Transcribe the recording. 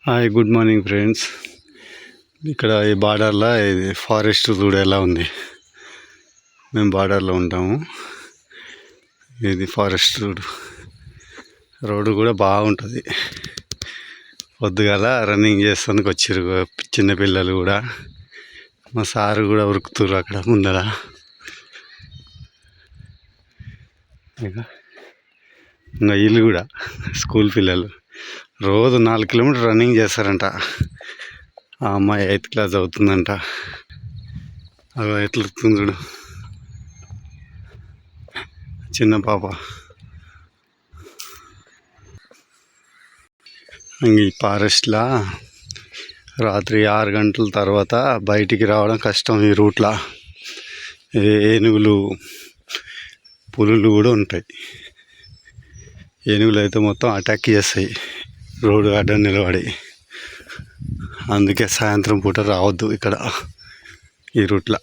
Hi, good morning friends. ఇక్కడ ఈ బార్డర్లో ఇది ఫారెస్ట్ చూడ ఎలా ఉంది. మేము బార్డర్లో ఉంటాము. ఇది ఫారెస్ట్ రోడ్డు కూడా బాగుంటుంది. పొద్దుగాల రన్నింగ్ చేస్తానికి వచ్చారు చిన్నపిల్లలు కూడా. మా సారు కూడా ఉరుకుతుర్రు అక్కడ ముందర. ఇంకా వీళ్ళు కూడా స్కూల్ పిల్లలు రోజు 4 కిలోమీటర్లు రన్నింగ్ చేస్తారంట. ఆ అమ్మాయి 8th క్లాస్ అవుతుందంట. అలా ఎట్లా ఉరుకుతుంది చూడు, చిన్న పాప. ఈ ఫారెస్ట్లో రాత్రి 6 గంటల తర్వాత బయటికి రావడం కష్టం. ఈ రూట్లో ఏనుగులు, పులులు కూడా ఉంటాయి. ఏనుగులు అయితే మొత్తం అటాక్ చేస్తాయి రోడ్డు అడ్డం నిలబడి. అందుకే సాయంత్రం పూట రావద్దు ఇక్కడ ఈ రూట్లో.